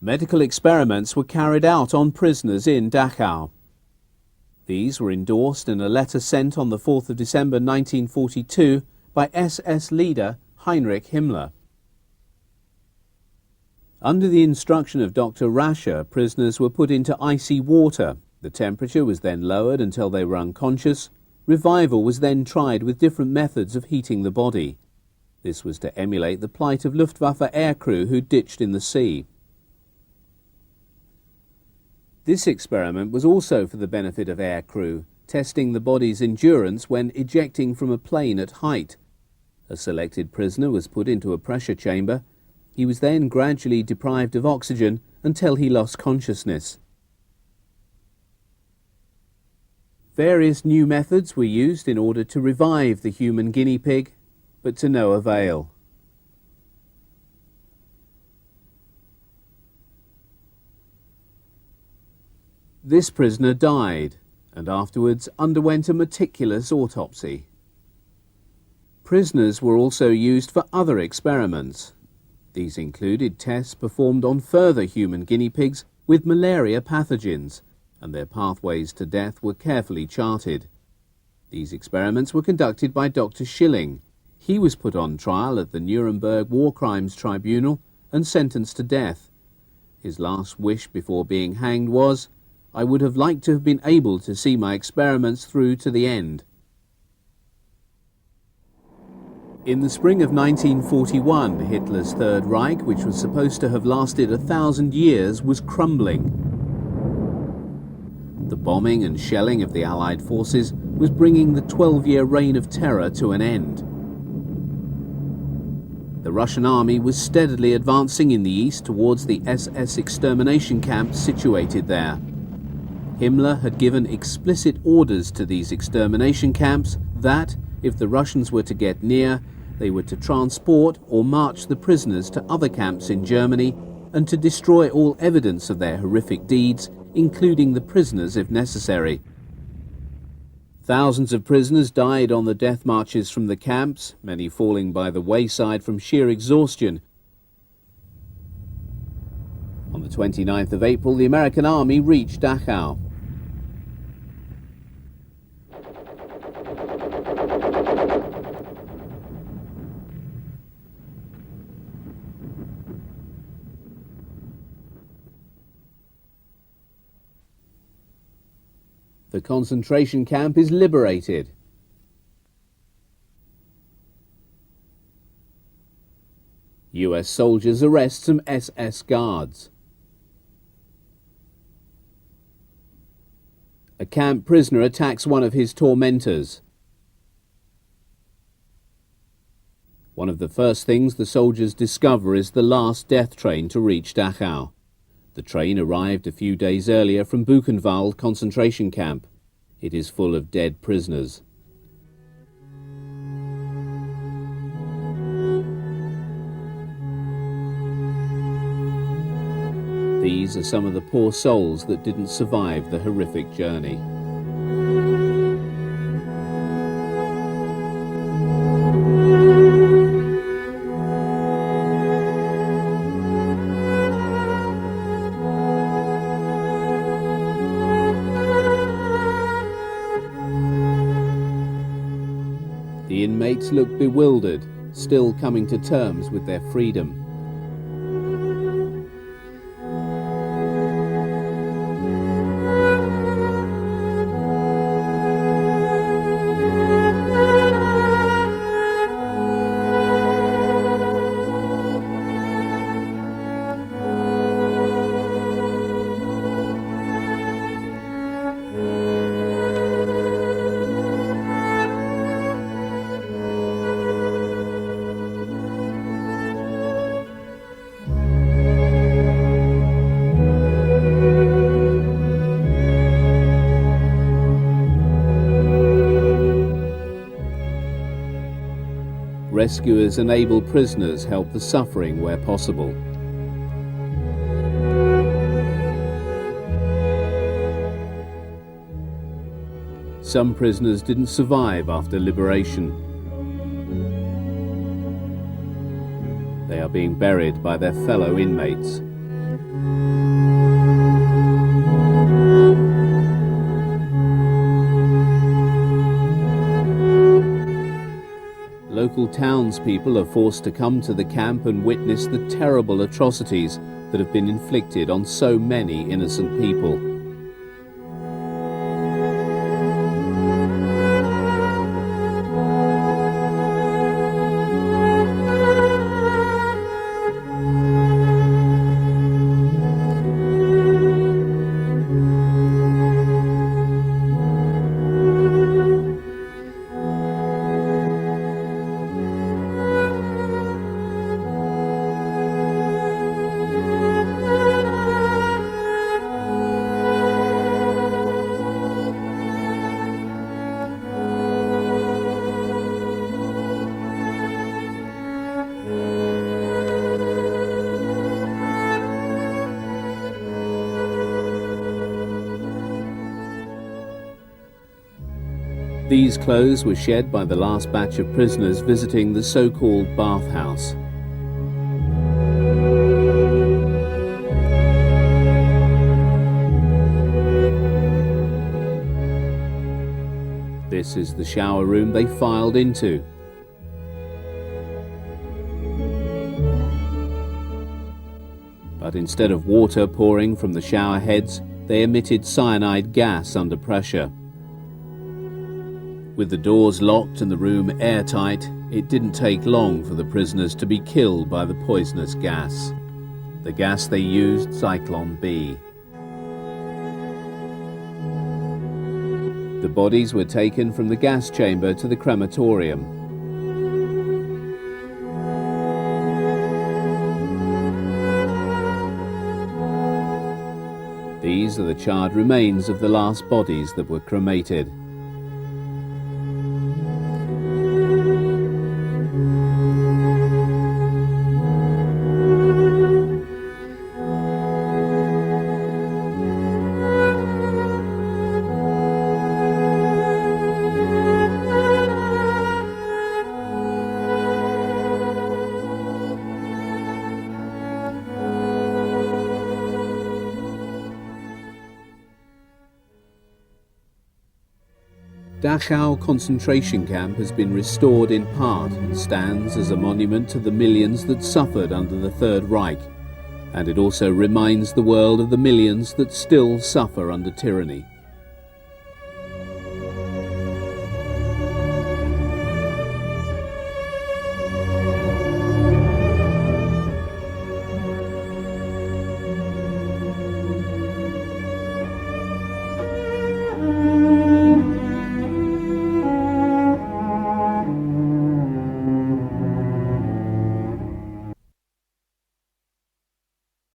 Medical experiments were carried out on prisoners in Dachau. These were endorsed in a letter sent on the 4th of December 1942 by SS leader Heinrich Himmler. Under the instruction of Dr. Rascher, prisoners were put into icy water. The temperature was then lowered until they were unconscious. Revival was then tried with different methods of heating the body. This was to emulate the plight of Luftwaffe aircrew who ditched in the sea. This experiment was also for the benefit of aircrew, testing the body's endurance when ejecting from a plane at height. A selected prisoner was put into a pressure chamber. He was then gradually deprived of oxygen until he lost consciousness. Various new methods were used in order to revive the human guinea pig, but to no avail. This prisoner died and afterwards underwent a meticulous autopsy. Prisoners were also used for other experiments. These included tests performed on further human guinea pigs with malaria pathogens, and their pathways to death were carefully charted. These experiments were conducted by Dr. Schilling. He was put on trial at the Nuremberg War Crimes Tribunal and sentenced to death. His last wish before being hanged was, "I would have liked to have been able to see my experiments through to the end." In the spring of 1941, Hitler's Third Reich, which was supposed to have lasted 1,000 years, was crumbling. The bombing and shelling of the Allied forces was bringing the 12-year reign of terror to an end. The Russian army was steadily advancing in the east towards the SS extermination camps situated there. Himmler had given explicit orders to these extermination camps that, if the Russians were to get near, they were to transport or march the prisoners to other camps in Germany and to destroy all evidence of their horrific deeds, including the prisoners if necessary. Thousands of prisoners died on the death marches from the camps, many falling by the wayside from sheer exhaustion. On the 29th of April, the American army reached Dachau. The concentration camp is liberated. US soldiers arrest some SS guards. A camp prisoner attacks one of his tormentors. One of the first things the soldiers discover is the last death train to reach Dachau. The train arrived a few days earlier from Buchenwald concentration camp. It is full of dead prisoners. These are some of the poor souls that didn't survive the horrific journey. The inmates look bewildered, still coming to terms with their freedom. Rescuers and able prisoners help the suffering where possible. Some prisoners didn't survive after liberation. They are being buried by their fellow inmates. Local townspeople are forced to come to the camp and witness the terrible atrocities that have been inflicted on so many innocent people. These clothes were shed by the last batch of prisoners visiting the so-called bathhouse. This is the shower room they filed into. But instead of water pouring from the shower heads, they emitted cyanide gas under pressure. With the doors locked and the room airtight, it didn't take long for the prisoners to be killed by the poisonous gas. The gas they used, Zyklon B. The bodies were taken from the gas chamber to the crematorium. These are the charred remains of the last bodies that were cremated. Dachau concentration camp has been restored in part and stands as a monument to the millions that suffered under the Third Reich, and it also reminds the world of the millions that still suffer under tyranny.